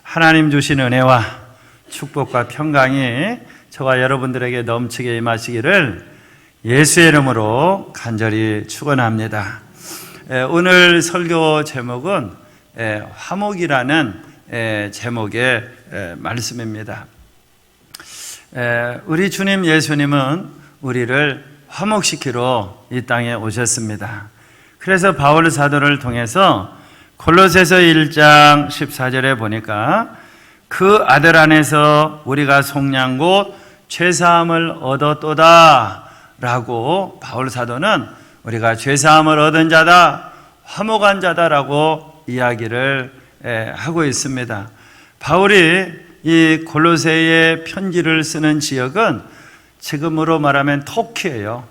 하나님 주신 은혜와 축복과 평강이 저와 여러분들에게 넘치게 임하시기를 예수의 이름으로 간절히 축원합니다. 오늘 설교 제목은 화목이라는 제목의 말씀입니다. 우리 주님 예수님은 우리를 화목시키러 이 땅에 오셨습니다. 그래서 바울 사도를 통해서 골로새서 1장 14절에 보니까 그 아들 안에서 우리가 속량 곧 죄사함을 얻었도다 라고 바울 사도는 우리가 죄사함을 얻은 자다, 화목한 자다라고 이야기를 하고 있습니다. 바울이 이 골로새의 편지를 쓰는 지역은 지금으로 말하면 터키예요.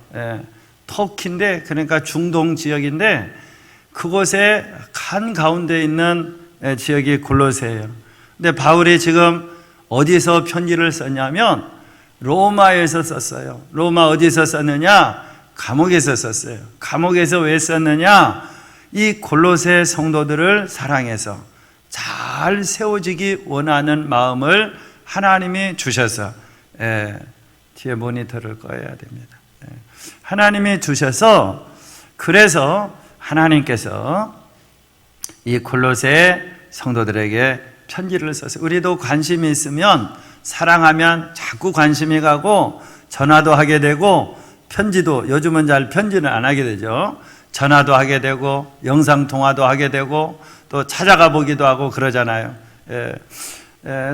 터키인데, 그러니까 중동 지역인데 그곳에 한가운데 있는 지역이 골로새예요. 근데 바울이 지금 어디서 편지를 썼냐면 로마에서 썼어요. 로마 어디서 썼느냐? 감옥에서 썼어요. 감옥에서 왜 썼느냐? 이 골로새 성도들을 사랑해서 잘 세워지기 원하는 마음을 하나님이 주셔서, 뒤에 모니터를 꺼야 됩니다. 하나님이 주셔서, 그래서 하나님께서 이 골로새 성도들에게 편지를 써서, 우리도 관심이 있으면, 사랑하면 자꾸 관심이 가고 전화도 하게 되고, 편지도 요즘은 잘 편지는 안 하게 되죠. 전화도 하게 되고 영상통화도 하게 되고 또 찾아가 보기도 하고 그러잖아요.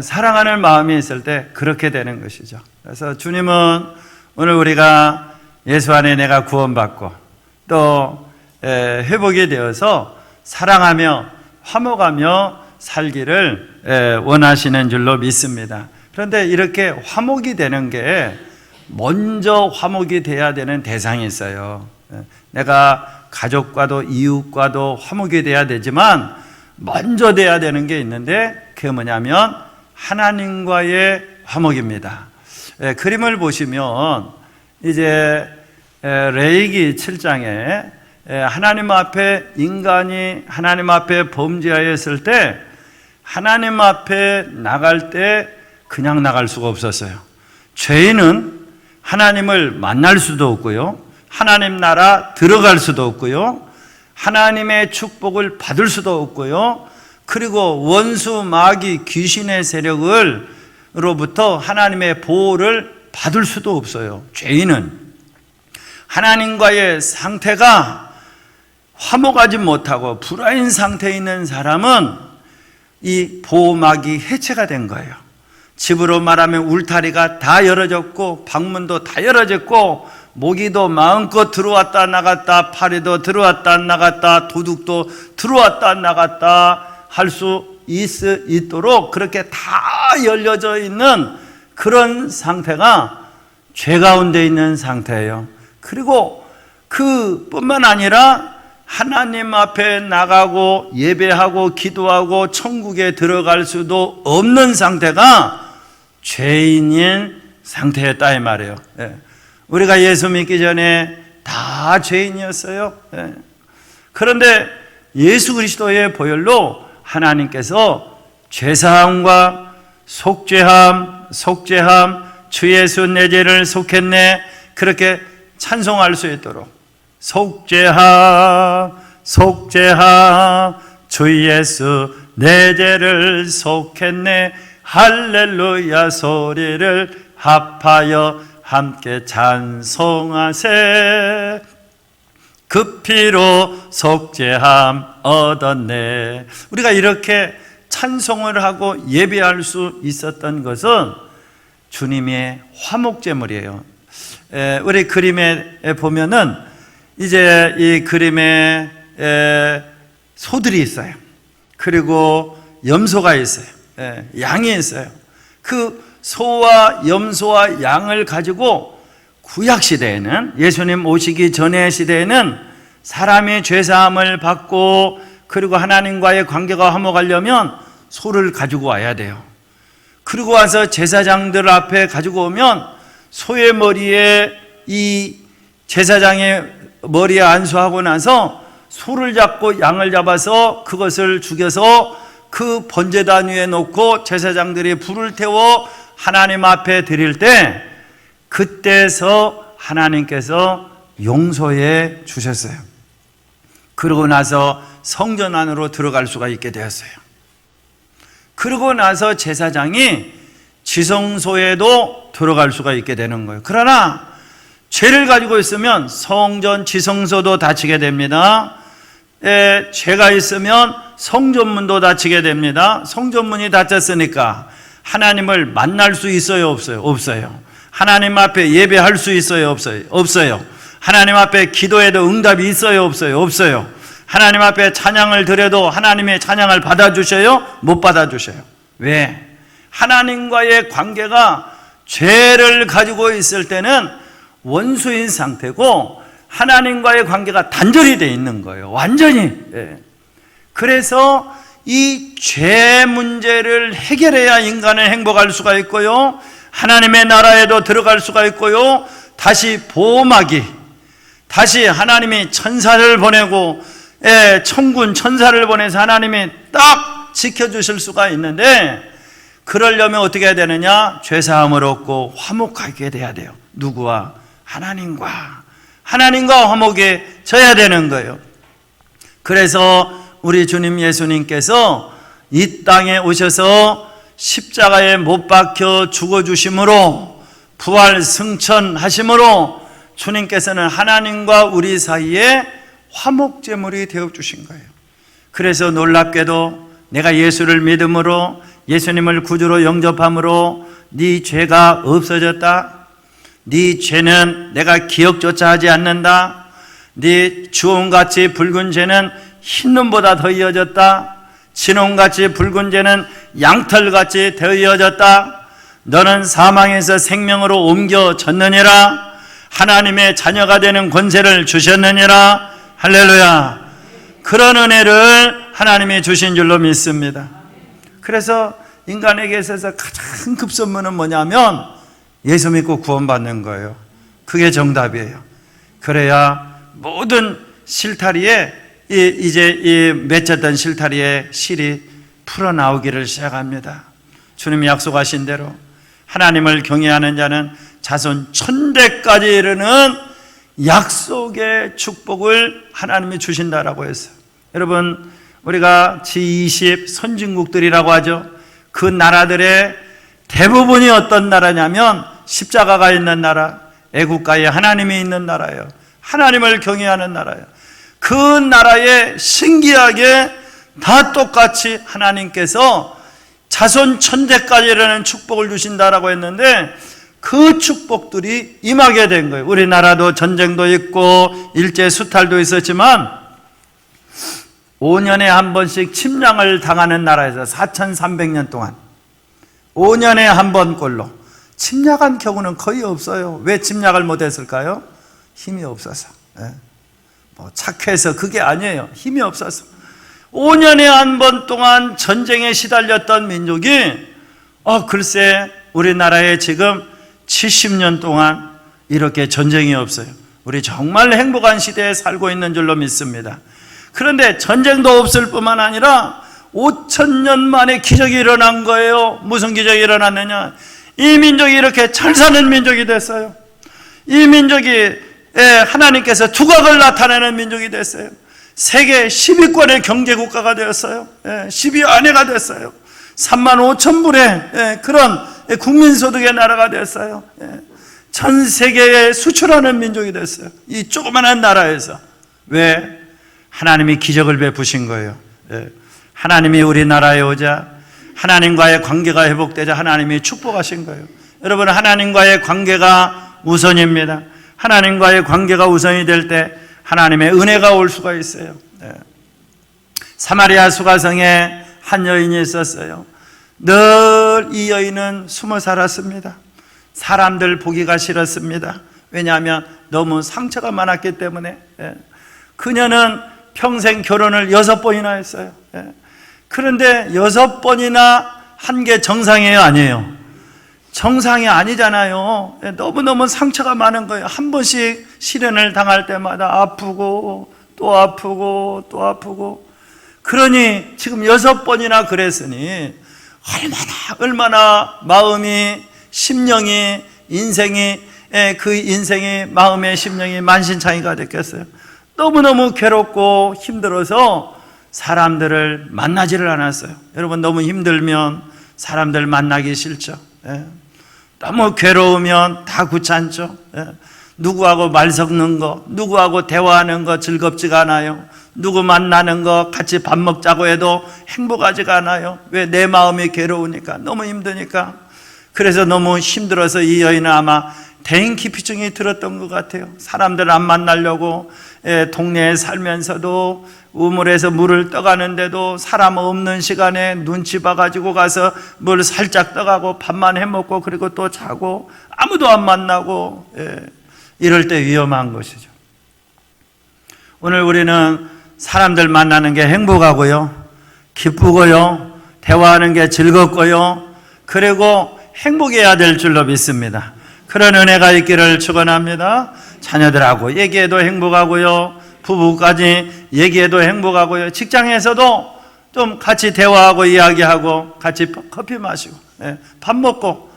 사랑하는 마음이 있을 때 그렇게 되는 것이죠. 그래서 주님은 오늘 우리가 예수 안에 내가 구원받고 또 회복이 되어서 사랑하며 화목하며 살기를 원하시는 줄로 믿습니다. 그런데 이렇게 화목이 되는 게 먼저 화목이 돼야 되는 대상이 있어요. 내가 가족과도 이웃과도 화목이 돼야 되지만 먼저 돼야 되는 게 있는데, 그게 뭐냐면 하나님과의 화목입니다. 그림을 보시면 이제 레위기 7장에 하나님 앞에 인간이 하나님 앞에 범죄하였을 때 하나님 앞에 나갈 때 그냥 나갈 수가 없었어요. 죄인은 하나님을 만날 수도 없고요, 하나님 나라 들어갈 수도 없고요, 하나님의 축복을 받을 수도 없고요, 그리고 원수 마귀 귀신의 세력으로부터 하나님의 보호를 받을 수도 없어요. 죄인은 하나님과의 상태가 화목하지 못하고 불화인 상태에 있는 사람은 이 보호막이 해체가 된 거예요. 집으로 말하면 울타리가 다 열어졌고 방문도 다 열어졌고 모기도 마음껏 들어왔다 나갔다, 파리도 들어왔다 나갔다, 도둑도 들어왔다 나갔다 할 수 있도록 그렇게 다 열려져 있는 그런 상태가 죄 가운데 있는 상태예요. 그리고 그뿐만 아니라 하나님 앞에 나가고 예배하고 기도하고 천국에 들어갈 수도 없는 상태가 죄인인 상태였다 이 말이에요. 우리가 예수 믿기 전에 다 죄인이었어요. 그런데 예수 그리스도의 보혈로 하나님께서 죄사함과 속죄함, 주 예수 내 죄를 속했네, 그렇게 찬송할 수 있도록 속죄함, 주 예수 내 죄를 속했네, 할렐루야 소리를 합하여 함께 찬송하세, 그 피로 속죄함 얻었네. 우리가 이렇게 찬송을 하고 예배할 수 있었던 것은 주님의 화목제물이에요. 우리 그림에 보면은 이제 이 그림에 소들이 있어요. 그리고 염소가 있어요. 양이 있어요. 그 소와 염소와 양을 가지고 구약시대에는, 예수님 오시기 전의 시대에는 사람이 죄사함을 받고 그리고 하나님과의 관계가 화목하려면 소를 가지고 와야 돼요. 그리고 와서 제사장들 앞에 가지고 오면 소의 머리에 이 제사장의 머리에 안수하고 나서 소를 잡고 양을 잡아서 그것을 죽여서 그 번제단 위에 놓고 제사장들이 불을 태워 하나님 앞에 드릴 때, 그때서 하나님께서 용서해 주셨어요. 그러고 나서 성전 안으로 들어갈 수가 있게 되었어요. 그러고 나서 제사장이 지성소에도 들어갈 수가 있게 되는 거예요. 그러나 죄를 가지고 있으면 성전 지성소도 닫히게 됩니다. 죄가 있으면 성전문도 닫히게 됩니다. 성전문이 닫혔으니까 하나님을 만날 수 있어요, 없어요? 없어요. 하나님 앞에 예배할 수 있어요, 없어요? 없어요. 하나님 앞에 기도해도 응답이 있어요, 없어요? 없어요. 하나님 앞에 찬양을 드려도 하나님의 찬양을 받아주셔요? 못 받아주셔요. 왜? 하나님과의 관계가 죄를 가지고 있을 때는 원수인 상태고 하나님과의 관계가 단절이 되어 있는 거예요. 완전히. 그래서 이 죄 문제를 해결해야 인간은 행복할 수가 있고요, 하나님의 나라에도 들어갈 수가 있고요, 다시 보호막이, 다시 하나님이 천사를 보내고 천군 천사를 보내서 하나님이 딱 지켜주실 수가 있는데, 그러려면 어떻게 해야 되느냐? 죄사함을 얻고 화목하게 돼야 돼요. 누구와? 하나님과 화목해져야 되는 거예요. 그래서 우리 주님 예수님께서 이 땅에 오셔서 십자가에 못 박혀 죽어주심으로, 부활 승천하심으로 주님께서는 하나님과 우리 사이에 화목제물이 되어주신 거예요. 그래서 놀랍게도 내가 예수를 믿음으로, 예수님을 구주로 영접함으로 네 죄가 없어졌다. 네 죄는 내가 기억조차 하지 않는다. 네 주홍같이 붉은 죄는 흰눈보다 더 이어졌다. 진홍같이 붉은 죄는 양털같이 더 이어졌다. 너는 사망에서 생명으로 옮겨졌느니라. 하나님의 자녀가 되는 권세를 주셨느니라. 할렐루야. 그런 은혜를 하나님이 주신 줄로 믿습니다. 그래서 인간에게 있어서 가장 급선무는 뭐냐면 예수 믿고 구원받는 거예요. 그게 정답이에요. 그래야 모든 실타리에 이제 맺혔던 실타리에 실이 풀어나오기를 시작합니다. 주님이 약속하신 대로 하나님을 경외하는 자는 자손 천대까지 이르는 약속의 축복을 하나님이 주신다라고 했어요. 여러분, 우리가 G20 선진국들이라고 하죠. 그 나라들의 대부분이 어떤 나라냐면 십자가가 있는 나라, 애국가에 하나님이 있는 나라예요. 하나님을 경외하는 나라예요. 그 나라에 신기하게 다 똑같이 하나님께서 자손 천대까지라는 축복을 주신다라고 했는데, 그 축복들이 임하게 된 거예요. 우리나라도 전쟁도 있고 일제 수탈도 있었지만 5년에 한 번씩 침략을 당하는 나라에서 4,300년 동안 5년에 한 번꼴로 침략한 경우는 거의 없어요. 왜 침략을 못했을까요? 힘이 없어서. 착해서 그게 아니에요. 힘이 없어서. 5년에 한 번 동안 전쟁에 시달렸던 민족이 글쎄 우리나라에 지금 70년 동안 이렇게 전쟁이 없어요. 우리 정말 행복한 시대에 살고 있는 줄로 믿습니다. 그런데 전쟁도 없을 뿐만 아니라 5,000년 만에 기적이 일어난 거예요. 무슨 기적이 일어났느냐? 이 민족이 이렇게 잘 사는 민족이 됐어요. 이 민족이 하나님께서 두각을 나타내는 민족이 됐어요. 세계 10위권의 경제국가가 되었어요. 10위 안에가 됐어요. 35,000불의 그런 국민소득의 나라가 됐어요. 전 세계에 수출하는 민족이 됐어요. 이 조그만한 나라에서. 왜? 하나님이 기적을 베푸신 거예요. 하나님이 우리나라에 오자 하나님과의 관계가 회복되자 하나님이 축복하신 거예요. 여러분, 하나님과의 관계가 우선입니다. 하나님과의 관계가 우선이 될 때 하나님의 은혜가 올 수가 있어요. 사마리아 수가성에 한 여인이 있었어요. 늘 이 여인은 숨어 살았습니다. 사람들 보기가 싫었습니다. 왜냐하면 너무 상처가 많았기 때문에. 그녀는 평생 결혼을 6번이나 했어요. 그런데 6번이나 한 게 정상이에요, 아니에요? 정상이 아니잖아요. 너무너무 상처가 많은 거예요. 한 번씩 시련을 당할 때마다 아프고 또 아프고 또 아프고. 그러니 지금 6번이나 그랬으니 얼마나 마음이, 심령이, 인생이, 그 인생이, 마음의 심령이 만신창이가 됐겠어요. 너무너무 괴롭고 힘들어서 사람들을 만나지를 않았어요. 여러분, 너무 힘들면 사람들 만나기 싫죠. 너무 괴로우면 다 귀찮죠. 누구하고 말 섞는 거, 누구하고 대화하는 거 즐겁지가 않아요. 누구 만나는 거, 같이 밥 먹자고 해도 행복하지가 않아요. 왜? 내 마음이 괴로우니까, 너무 힘드니까. 그래서 너무 힘들어서 이 여인은 아마 대인기피증이 들었던 것 같아요. 사람들 안 만나려고 동네에 살면서도 우물에서 물을 떠가는데도 사람 없는 시간에 눈치 봐가지고 가서 물 살짝 떠가고 밥만 해먹고 그리고 또 자고 아무도 안 만나고, 이럴 때 위험한 것이죠. 오늘 우리는 사람들 만나는 게 행복하고요, 기쁘고요, 대화하는 게 즐겁고요, 그리고 행복해야 될 줄로 믿습니다. 그런 은혜가 있기를 축원합니다. 자녀들하고 얘기해도 행복하고요, 부부까지 얘기해도 행복하고요, 직장에서도 좀 같이 대화하고 이야기하고 같이 커피 마시고 밥 먹고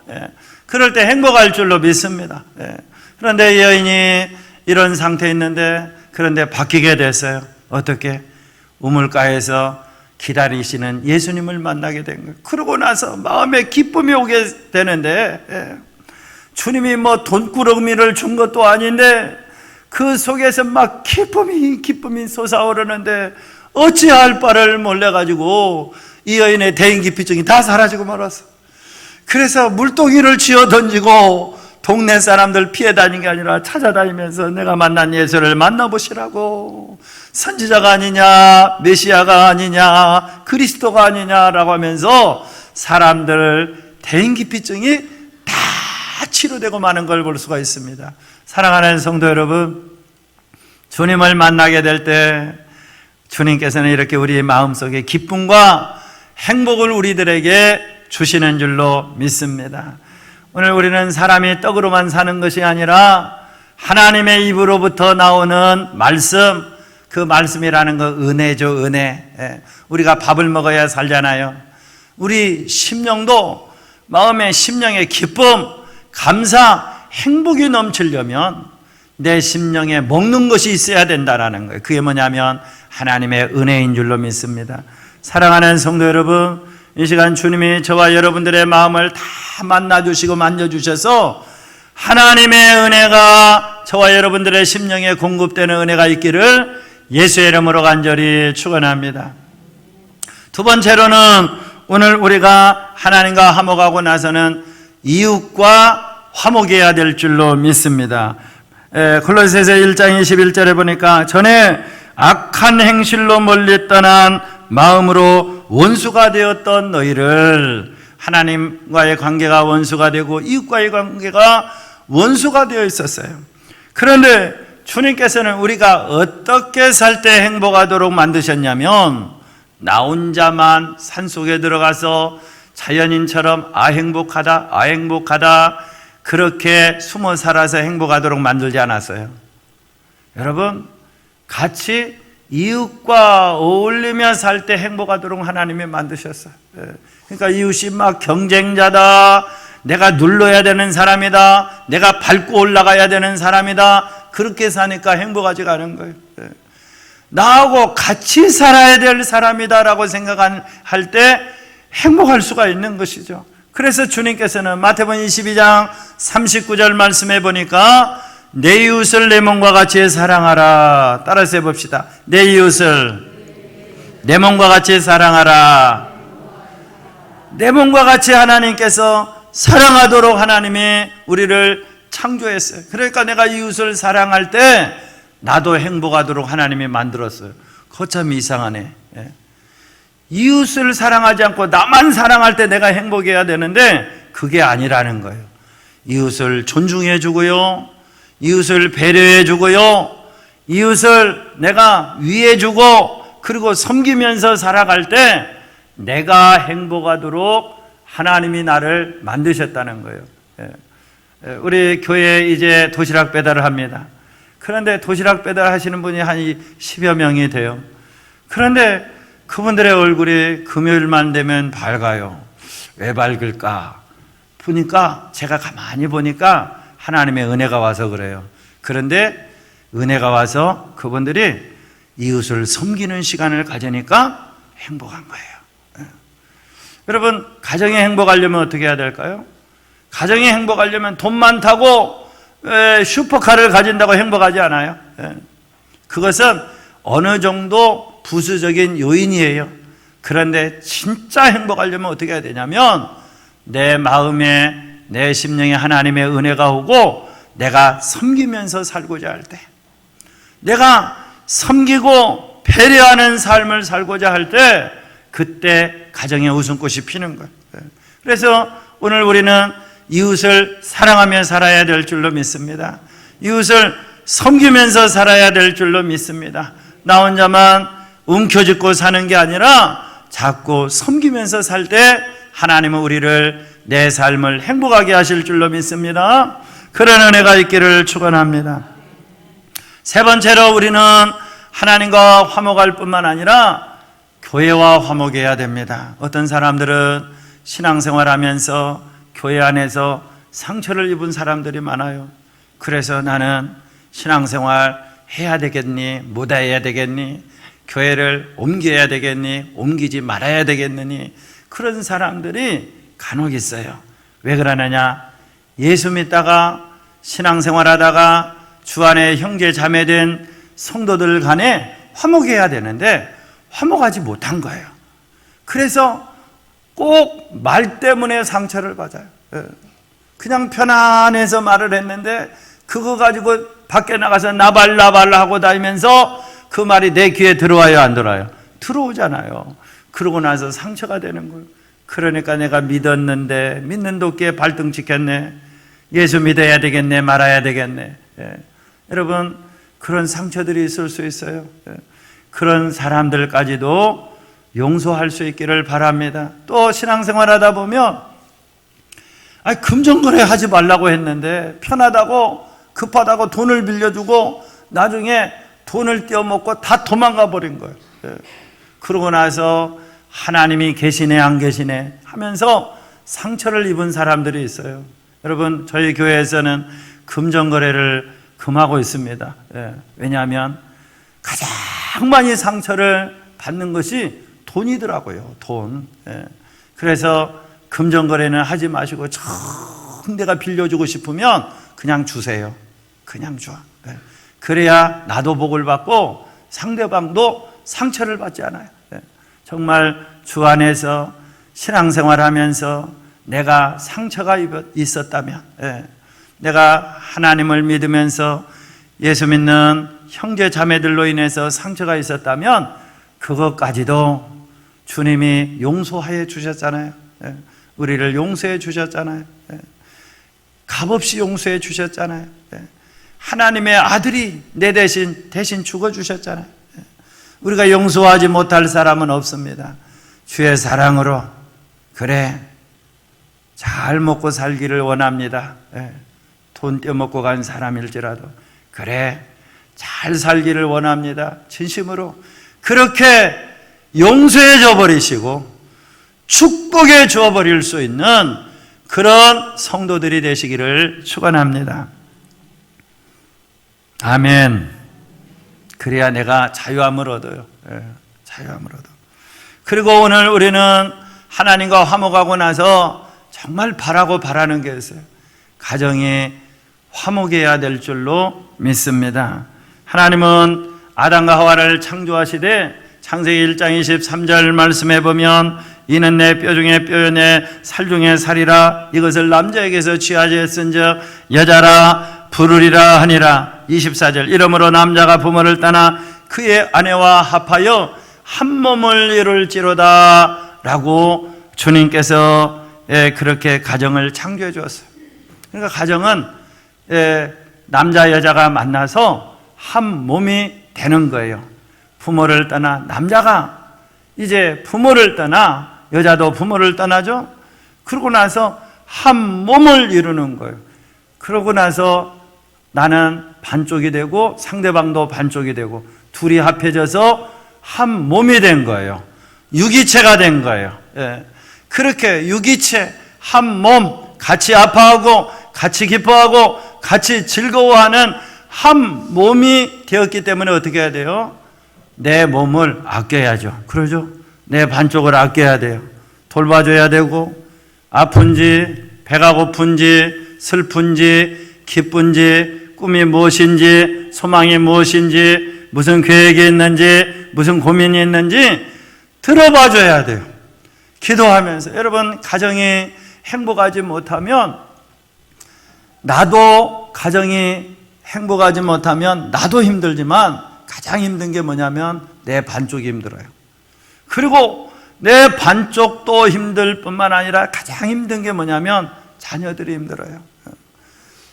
그럴 때 행복할 줄로 믿습니다. 그런데 이 여인이 이런 상태에 있는데, 그런데 바뀌게 됐어요. 어떻게? 우물가에서 기다리시는 예수님을 만나게 된 거예요. 그러고 나서 마음에 기쁨이 오게 되는데, 주님이 뭐 돈꾸러미를 준 것도 아닌데 그 속에서 막 기쁨이 솟아오르는데 어찌할 바를 몰라가지고 이 여인의 대인기피증이 다 사라지고 말았어. 그래서 물동이를 쥐어 던지고 동네 사람들 피해 다니는 게 아니라 찾아다니면서 내가 만난 예수를 만나보시라고, 선지자가 아니냐, 메시아가 아니냐, 그리스도가 아니냐라고 하면서 사람들 대인기피증이 다 치료되고 마는 걸 볼 수가 있습니다. 사랑하는 성도 여러분, 주님을 만나게 될 때 주님께서는 이렇게 우리 마음속에 기쁨과 행복을 우리들에게 주시는 줄로 믿습니다. 오늘 우리는 사람이 떡으로만 사는 것이 아니라 하나님의 입으로부터 나오는 말씀, 그 말씀이라는 거 은혜죠, 은혜. 우리가 밥을 먹어야 살잖아요. 우리 심령도 마음의 심령의 기쁨, 감사, 행복이 넘치려면 내 심령에 먹는 것이 있어야 된다라는 거예요. 그게 뭐냐면 하나님의 은혜인 줄로 믿습니다. 사랑하는 성도 여러분, 이 시간 주님이 저와 여러분들의 마음을 다 만나주시고 만져주셔서 하나님의 은혜가 저와 여러분들의 심령에 공급되는 은혜가 있기를 예수의 이름으로 간절히 축원합니다. 두 번째로는 오늘 우리가 하나님과 화목하고 나서는 이웃과 화목해야 될 줄로 믿습니다. 골로새서 1장 21절에 보니까 전에 악한 행실로 멀리 떠난 마음으로 원수가 되었던 너희를, 하나님과의 관계가 원수가 되고 이웃과의 관계가 원수가 되어 있었어요. 그런데 주님께서는 우리가 어떻게 살 때 행복하도록 만드셨냐면, 나 혼자만 산속에 들어가서 자연인처럼 행복하다 그렇게 숨어 살아서 행복하도록 만들지 않았어요. 여러분, 같이 이웃과 어울리며 살 때 행복하도록 하나님이 만드셨어요. 그러니까 이웃이 막 경쟁자다, 내가 눌러야 되는 사람이다, 내가 밟고 올라가야 되는 사람이다, 그렇게 사니까 행복하지가 않은 거예요. 나하고 같이 살아야 될 사람이다라고 생각할 때 행복할 수가 있는 것이죠. 그래서 주님께서는 마태복음 22장 39절 말씀해 보니까 내 이웃을 내 몸과 같이 사랑하라. 따라서 해봅시다. 내 이웃을 내 몸과 같이 사랑하라. 내 몸과 같이 하나님께서 사랑하도록 하나님이 우리를 창조했어요. 그러니까 내가 이웃을 사랑할 때 나도 행복하도록 하나님이 만들었어요. 그거 참 이상하네. 이웃을 사랑하지 않고 나만 사랑할 때 내가 행복해야 되는데 그게 아니라는 거예요. 이웃을 존중해 주고요, 이웃을 배려해 주고요, 이웃을 내가 위해 주고 그리고 섬기면서 살아갈 때 내가 행복하도록 하나님이 나를 만드셨다는 거예요. 우리 교회에 이제 도시락 배달을 합니다. 그런데 도시락 배달 하시는 분이 한 10여 명이 돼요. 그런데 그분들의 얼굴이 금요일만 되면 밝아요. 왜 밝을까? 보니까, 제가 가만히 보니까 하나님의 은혜가 와서 그래요. 그런데 은혜가 와서 그분들이 이웃을 섬기는 시간을 가지니까 행복한 거예요. 여러분, 가정이 행복하려면 어떻게 해야 될까요? 가정이 행복하려면 돈 많다고 슈퍼카를 가진다고 행복하지 않아요. 그것은 어느 정도 부수적인 요인이에요. 그런데 진짜 행복하려면 어떻게 해야 되냐면, 내 마음에, 내 심령에 하나님의 은혜가 오고 내가 섬기면서 살고자 할 때, 내가 섬기고 배려하는 삶을 살고자 할 때, 그때 가정의 웃음꽃이 피는 거예요. 그래서 오늘 우리는 이웃을 사랑하며 살아야 될 줄로 믿습니다. 이웃을 섬기면서 살아야 될 줄로 믿습니다. 나 혼자만 움켜쥐고 사는 게 아니라 자꾸 섬기면서 살 때 하나님은 우리를, 내 삶을 행복하게 하실 줄로 믿습니다. 그런 은혜가 있기를 축원합니다. 세 번째로, 우리는 하나님과 화목할 뿐만 아니라 교회와 화목해야 됩니다. 어떤 사람들은 신앙생활하면서 교회 안에서 상처를 입은 사람들이 많아요. 그래서 나는 신앙생활 해야 되겠니? 못 해야 되겠니? 교회를 옮겨야 되겠니? 옮기지 말아야 되겠느니? 그런 사람들이 간혹 있어요. 왜 그러느냐? 예수 믿다가 신앙생활하다가 주 안에 형제 자매된 성도들 간에 화목해야 되는데 화목하지 못한 거예요. 그래서 꼭 말 때문에 상처를 받아요. 그냥 편안해서 말을 했는데 그거 가지고 밖에 나가서 나발 하고 다니면서 그 말이 내 귀에 들어와요, 안 들어와요? 들어오잖아요. 그러고 나서 상처가 되는 거예요. 그러니까 내가 믿었는데, 믿는 도끼에 발등 찍혔네, 예수 믿어야 되겠네, 말아야 되겠네. 여러분, 그런 상처들이 있을 수 있어요. 그런 사람들까지도 용서할 수 있기를 바랍니다. 또 신앙생활 하다 보면, 금전거래 하지 말라고 했는데 편하다고, 급하다고 돈을 빌려주고 나중에 돈을 떼어먹고 다 도망가 버린 거예요. 그러고 나서 하나님이 계시네 안 계시네 하면서 상처를 입은 사람들이 있어요. 여러분, 저희 교회에서는 금전거래를 금하고 있습니다. 왜냐하면 가장 많이 상처를 받는 것이 돈이더라고요. 돈. 그래서 금전거래는 하지 마시고 정 내가 빌려주고 싶으면 그냥 주세요. 그냥 줘. 그래야 나도 복을 받고 상대방도 상처를 받지 않아요. 정말 주 안에서 신앙생활하면서 내가 상처가 있었다면, 내가 하나님을 믿으면서 예수 믿는 형제 자매들로 인해서 상처가 있었다면 그것까지도 주님이 용서하여 주셨잖아요. 우리를 용서해 주셨잖아요. 값없이 용서해 주셨잖아요. 하나님의 아들이 내 대신 죽어 주셨잖아요. 우리가 용서하지 못할 사람은 없습니다. 주의 사랑으로, 그래, 잘 먹고 살기를 원합니다. 돈 떼먹고 간 사람일지라도, 그래, 잘 살기를 원합니다. 진심으로 그렇게 용서해 줘 버리시고 축복해 줘 버릴 수 있는 그런 성도들이 되시기를 축원합니다. 아멘. 그래야 내가 자유함을 얻어요. 자유함을 얻어. 그리고 오늘 우리는 하나님과 화목하고 나서 정말 바라는 게 있어요. 가정이 화목해야 될 줄로 믿습니다. 하나님은 아담과 하와를 창조하시되 창세기 1장 23절 말씀해 보면, 이는 내 뼈 중에 뼈요 내 살 중에 살이라, 이것을 남자에게서 취하지 했은즉 여자라 부르리라 하니라. 24절, 이러므로 남자가 부모를 떠나 그의 아내와 합하여 한 몸을 이룰지로다 라고 주님께서 그렇게 가정을 창조해 주었어요. 그러니까 가정은 남자 여자가 만나서 한 몸이 되는 거예요. 부모를 떠나, 남자가 이제 부모를 떠나 여자도 부모를 떠나죠. 그러고 나서 한 몸을 이루는 거예요. 그러고 나서 나는 반쪽이 되고 상대방도 반쪽이 되고 둘이 합해져서 한 몸이 된 거예요. 유기체가 된 거예요. 예. 그렇게 유기체, 한 몸, 같이 아파하고 같이 기뻐하고 같이 즐거워하는 한 몸이 되었기 때문에 어떻게 해야 돼요? 내 몸을 아껴야죠. 그러죠? 내 반쪽을 아껴야 돼요. 돌봐줘야 되고, 아픈지, 배가 고픈지, 슬픈지, 기쁜지, 꿈이 무엇인지, 소망이 무엇인지, 무슨 계획이 있는지, 무슨 고민이 있는지 들어봐줘야 돼요. 기도하면서. 여러분, 가정이 행복하지 못하면, 나도 가정이 행복하지 못하면 나도 힘들지만 가장 힘든 게 뭐냐면 내 반쪽이 힘들어요. 그리고 내 반쪽도 힘들 뿐만 아니라 가장 힘든 게 뭐냐면 자녀들이 힘들어요.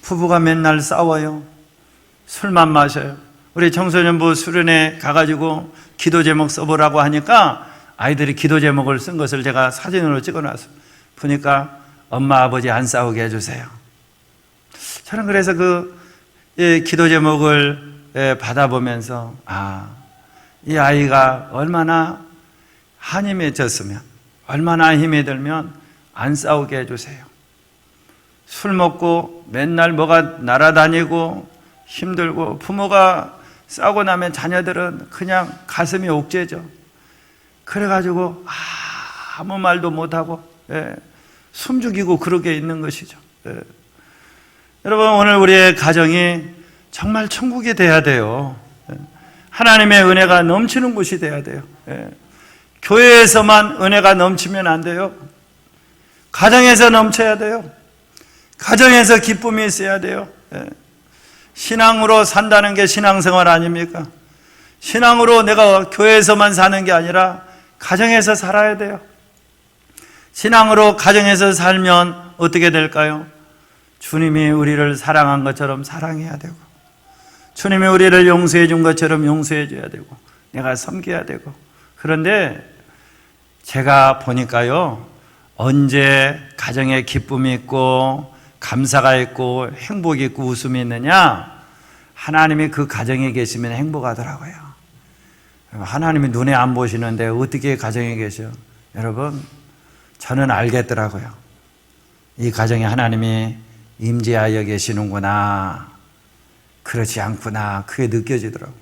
부부가 맨날 싸워요. 술만 마셔요. 우리 청소년부 수련회 가가지고 기도 제목 써보라고 하니까 아이들이 기도 제목을 쓴 것을 제가 사진으로 찍어놨어요. 보니까 엄마 아버지 안 싸우게 해주세요. 저는 그래서 기도 제목을 받아보면서 이 아이가 얼마나 한이 맺혔으면, 얼마나 힘이 들면 안 싸우게 해주세요. 술 먹고 맨날 뭐가 날아다니고 힘들고 부모가 싸우고 나면 자녀들은 그냥 가슴이 옥죄죠. 그래가지고 아무 말도 못하고 숨죽이고 그러게 있는 것이죠. 여러분, 오늘 우리의 가정이 정말 천국이 돼야 돼요. 하나님의 은혜가 넘치는 곳이 돼야 돼요. 교회에서만 은혜가 넘치면 안 돼요. 가정에서 넘쳐야 돼요. 가정에서 기쁨이 있어야 돼요. 신앙으로 산다는 게 신앙생활 아닙니까? 신앙으로 내가 교회에서만 사는 게 아니라 가정에서 살아야 돼요. 신앙으로 가정에서 살면 어떻게 될까요? 주님이 우리를 사랑한 것처럼 사랑해야 되고, 주님이 우리를 용서해 준 것처럼 용서해 줘야 되고, 내가 섬겨야 되고. 그런데 제가 보니까요, 언제 가정에 기쁨이 있고 감사가 있고 행복이 있고 웃음이 있느냐? 하나님이 그 가정에 계시면 행복하더라고요. 하나님이 눈에 안 보시는데 어떻게 가정에 계셔? 여러분, 저는 알겠더라고요. 이 가정에 하나님이 임재하여 계시는구나, 그렇지 않구나, 그게 느껴지더라고요.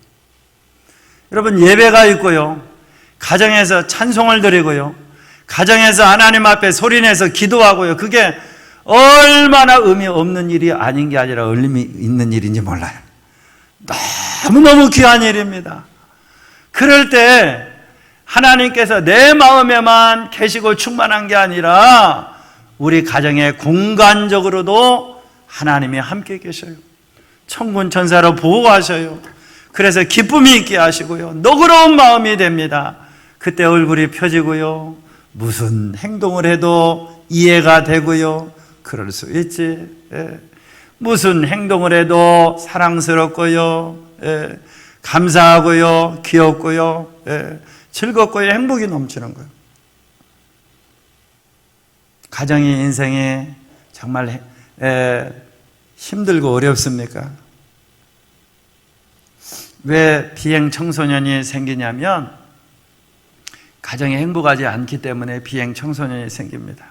여러분, 예배가 있고요, 가정에서 찬송을 드리고요, 가정에서 하나님 앞에 소리내서 기도하고요, 그게 얼마나 의미 없는 일이 아닌 게 아니라 의미 있는 일인지 몰라요. 너무너무 귀한 일입니다. 그럴 때 하나님께서 내 마음에만 계시고 충만한 게 아니라 우리 가정에 공간적으로도 하나님이 함께 계셔요. 천군 천사로 보호하셔요. 그래서 기쁨이 있게 하시고요, 너그러운 마음이 됩니다. 그때 얼굴이 펴지고요, 무슨 행동을 해도 이해가 되고요, 그럴 수 있지. 무슨 행동을 해도 사랑스럽고요, 감사하고요, 귀엽고요, 즐겁고요, 행복이 넘치는 거예요. 가정이, 인생이 정말 힘들고 어렵습니까? 왜 비행 청소년이 생기냐면 가정이 행복하지 않기 때문에 비행 청소년이 생깁니다.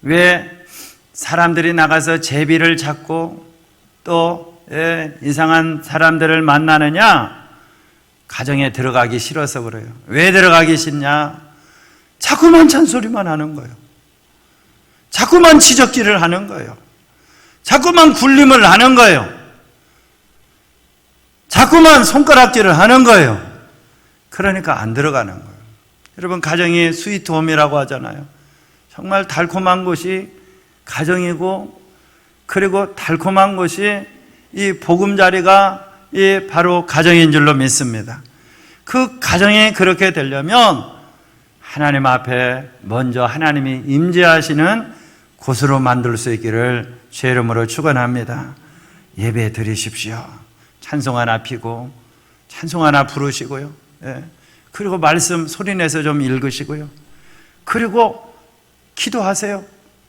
왜 사람들이 나가서 제비를 잡고 또 이상한 사람들을 만나느냐? 가정에 들어가기 싫어서 그래요. 왜 들어가기 싫냐? 자꾸만 잔소리만 하는 거예요. 자꾸만 지적질을 하는 거예요. 자꾸만 굴림을 하는 거예요. 자꾸만 손가락질을 하는 거예요. 그러니까 안 들어가는 거예요. 여러분, 가정이 스위트홈이라고 하잖아요. 정말 달콤한 곳이 가정이고, 그리고 달콤한 곳이 이 보금자리가 이 바로 가정인 줄로 믿습니다. 그 가정이 그렇게 되려면 하나님 앞에 먼저 하나님이 임재하시는 곳으로 만들 수 있기를 주의 이름으로 축원합니다. 예배 드리십시오. 찬송 하나 피고 찬송 하나 부르시고요, 그리고 말씀 소리내서 좀 읽으시고요, 그리고 기도하세요.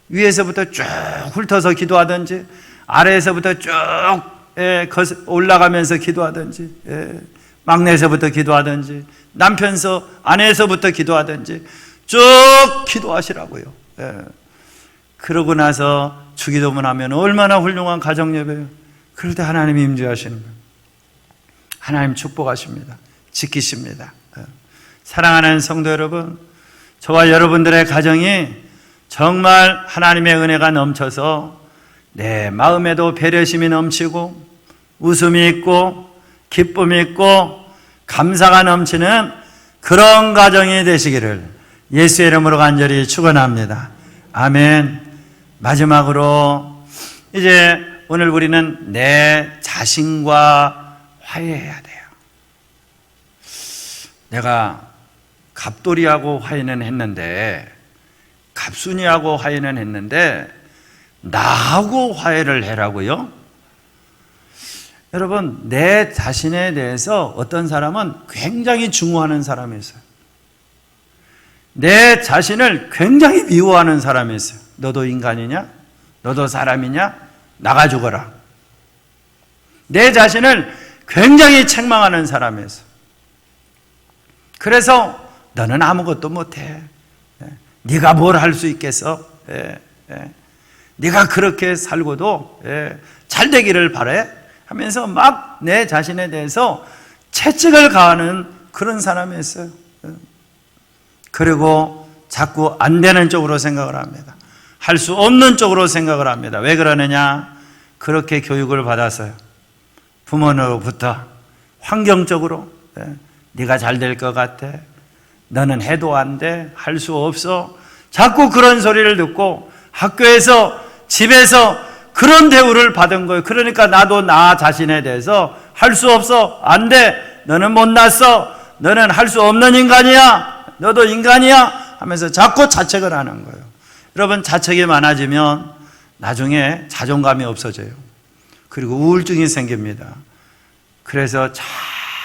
위에서부터 쭉 훑어서 기도하든지 아래에서부터 쭉 올라가면서 기도하든지 막내에서부터 기도하든지 남편서 아내에서부터 기도하든지 쭉 기도하시라고요. 예. 그러고 나서 주기도문 하면 얼마나 훌륭한 가정예배예요. 그럴 때 하나님이 임재하시는 거예요. 하나님 축복하십니다. 지키십니다. 예. 사랑하는 성도 여러분, 저와 여러분들의 가정이 정말 하나님의 은혜가 넘쳐서 내 마음에도 배려심이 넘치고 웃음이 있고 기쁨이 있고 감사가 넘치는 그런 가정이 되시기를 예수의 이름으로 간절히 축원합니다. 아멘. 마지막으로 이제 오늘 우리는 내 자신과 화해해야 돼요. 내가 갑돌이하고 화해는 했는데, 갑순이하고 화해는 했는데 나하고 화해를 해라고요? 여러분, 내 자신에 대해서 어떤 사람은 굉장히 증오하는 사람이 있어요. 내 자신을 굉장히 미워하는 사람이 있어요. 너도 인간이냐? 너도 사람이냐? 나가 죽어라. 내 자신을 굉장히 책망하는 사람이 있어요. 그래서 너는 아무것도 못해. 네가 뭘 할 수 있겠어? 네가 그렇게 살고도 잘 되기를 바래? 하면서 막 내 자신에 대해서 채찍을 가하는 그런 사람이 있어요. 그리고 자꾸 안 되는 쪽으로 생각을 합니다. 할 수 없는 쪽으로 생각을 합니다. 왜 그러느냐? 그렇게 교육을 받았어요. 부모로부터 환경적으로 네가 잘 될 것 같아. 너는 해도 안 돼. 할 수 없어. 자꾸 그런 소리를 듣고 학교에서 집에서 그런 대우를 받은 거예요. 그러니까 나도 나 자신에 대해서 할 수 없어. 안 돼. 너는 못났어. 너는 할 수 없는 인간이야. 너도 인간이야. 하면서 자꾸 자책을 하는 거예요. 여러분, 자책이 많아지면 나중에 자존감이 없어져요. 그리고 우울증이 생깁니다. 그래서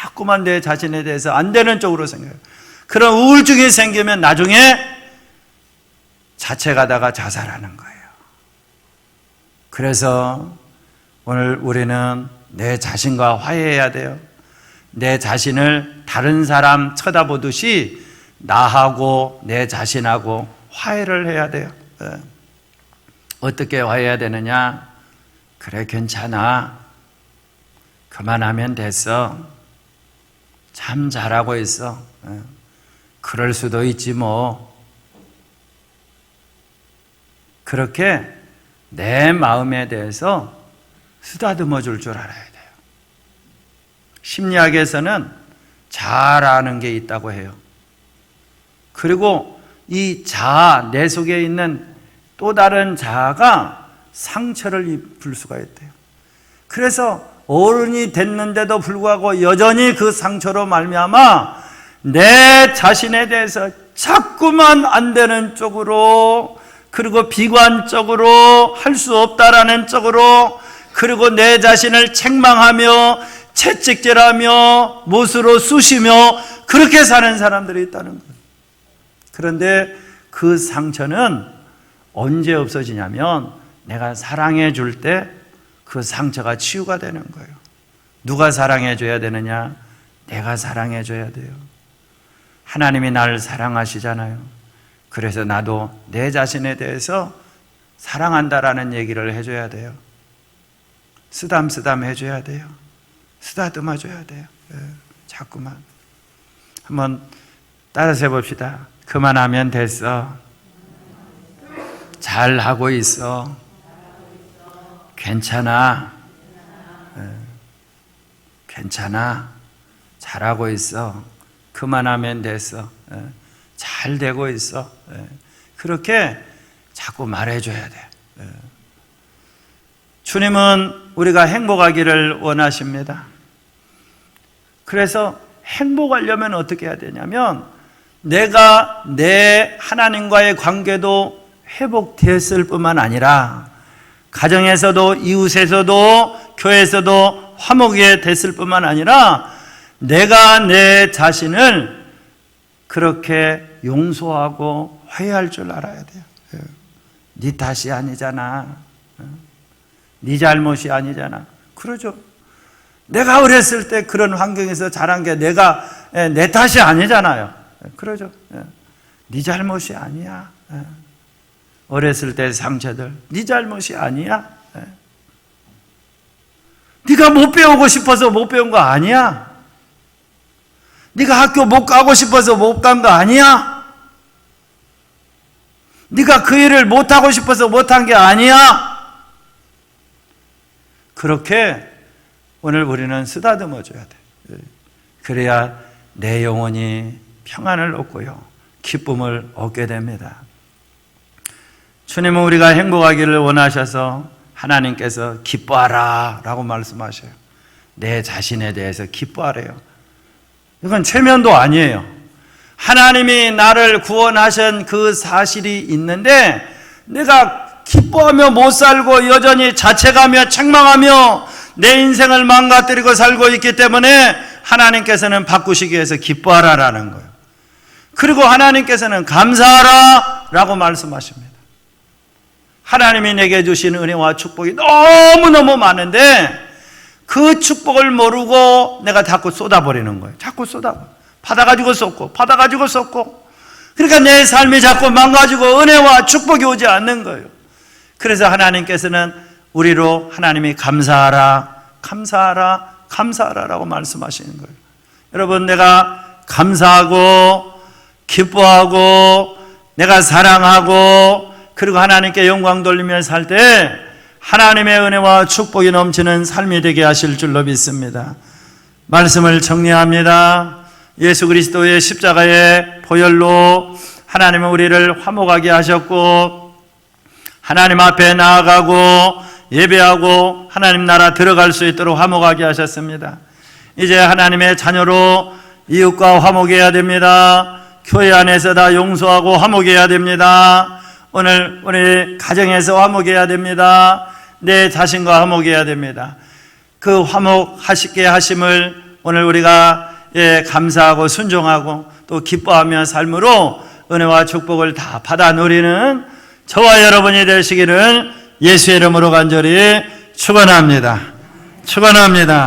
자꾸만 내 자신에 대해서 안 되는 쪽으로 생겨요. 그런 우울증이 생기면 나중에 자책하다가 자살하는 거예요. 그래서 오늘 우리는 내 자신과 화해해야 돼요. 내 자신을 다른 사람 쳐다보듯이 나하고 내 자신하고 화해를 해야 돼요. 어떻게 화해해야 되느냐? 그래, 괜찮아. 그만하면 됐어. 참 잘하고 있어. 그럴 수도 있지 뭐. 그렇게 내 마음에 대해서 쓰다듬어 줄 줄 알아야 돼요. 심리학에서는 잘 아는 게 있다고 해요. 그리고 이 자아, 내 속에 있는 또 다른 자아가 상처를 입을 수가 있대요. 그래서 어른이 됐는데도 불구하고 여전히 그 상처로 말미암아 내 자신에 대해서 자꾸만 안 되는 쪽으로, 그리고 비관적으로, 할 수 없다라는 쪽으로, 그리고 내 자신을 책망하며 채찍질하며 못으로 쑤시며 그렇게 사는 사람들이 있다는 거예요. 그런데 그 상처는 언제 없어지냐면 내가 사랑해 줄 때 그 상처가 치유가 되는 거예요. 누가 사랑해 줘야 되느냐? 내가 사랑해 줘야 돼요. 하나님이 나를 사랑하시잖아요. 그래서 나도 내 자신에 대해서 사랑한다라는 얘기를 해줘야 돼요. 쓰담쓰담 해줘야 돼요. 쓰다듬어 줘야 돼요. 자꾸만. 한번 따라서 해봅시다. 그만하면 됐어. 잘하고 있어. 괜찮아. 괜찮아. 잘하고 있어. 그만하면 됐어. 잘 되고 있어. 그렇게 자꾸 말해줘야 돼. 주님은 우리가 행복하기를 원하십니다. 그래서 행복하려면 어떻게 해야 되냐면 내가 내 하나님과의 관계도 회복됐을 뿐만 아니라 가정에서도 이웃에서도 교회에서도 화목이 됐을 뿐만 아니라 내가 내 자신을 그렇게 용서하고 화해할 줄 알아야 돼요. 네 탓이 아니잖아. 네 잘못이 아니잖아. 그러죠. 내가 어렸을 때 그런 환경에서 자란 게 내 탓이 아니잖아요. 그러죠. 네 잘못이 아니야. 어렸을 때 상처들 네 잘못이 아니야. 네가 못 배우고 싶어서 못 배운 거 아니야. 네가 학교 못 가고 싶어서 못 간 거 아니야. 네가 그 일을 못하고 싶어서 못한 게 아니야. 그렇게 오늘 우리는 쓰다듬어 줘야 돼. 그래야 내 영혼이 평안을 얻고요, 기쁨을 얻게 됩니다. 주님은 우리가 행복하기를 원하셔서 하나님께서 기뻐하라 라고 말씀하셔요. 내 자신에 대해서 기뻐하래요. 이건 최면도 아니에요. 하나님이 나를 구원하신 그 사실이 있는데 내가 기뻐하며 못 살고 여전히 자책하며 책망하며 내 인생을 망가뜨리고 살고 있기 때문에 하나님께서는 바꾸시기 위해서 기뻐하라라는 거예요. 그리고 하나님께서는 감사하라 라고 말씀하십니다. 하나님이 내게 주신 은혜와 축복이 너무너무 많은데 그 축복을 모르고 내가 자꾸 쏟아버리는 거예요. 자꾸 받아가지고 쏟고 받아가지고 쏟고, 그러니까 내 삶이 자꾸 망가지고 은혜와 축복이 오지 않는 거예요. 그래서 하나님께서는 우리로 하나님이 감사하라 감사하라 감사하라 라고 말씀하시는 거예요. 여러분, 내가 감사하고 기뻐하고 내가 사랑하고 그리고 하나님께 영광 돌리며 살 때 하나님의 은혜와 축복이 넘치는 삶이 되게 하실 줄로 믿습니다. 말씀을 정리합니다. 예수 그리스도의 십자가의 보혈로 하나님은 우리를 화목하게 하셨고 하나님 앞에 나아가고 예배하고 하나님 나라 들어갈 수 있도록 화목하게 하셨습니다. 이제 하나님의 자녀로 이웃과 화목해야 됩니다. 교회 안에서 다 용서하고 화목해야 됩니다. 오늘 우리 가정에서 화목해야 됩니다. 내 자신과 화목해야 됩니다. 그 화목하시게 하심을 오늘 우리가 감사하고 순종하고 또 기뻐하며 삶으로 은혜와 축복을 다 받아 누리는 저와 여러분이 되시기를 예수의 이름으로 간절히 축원합니다. 축원합니다.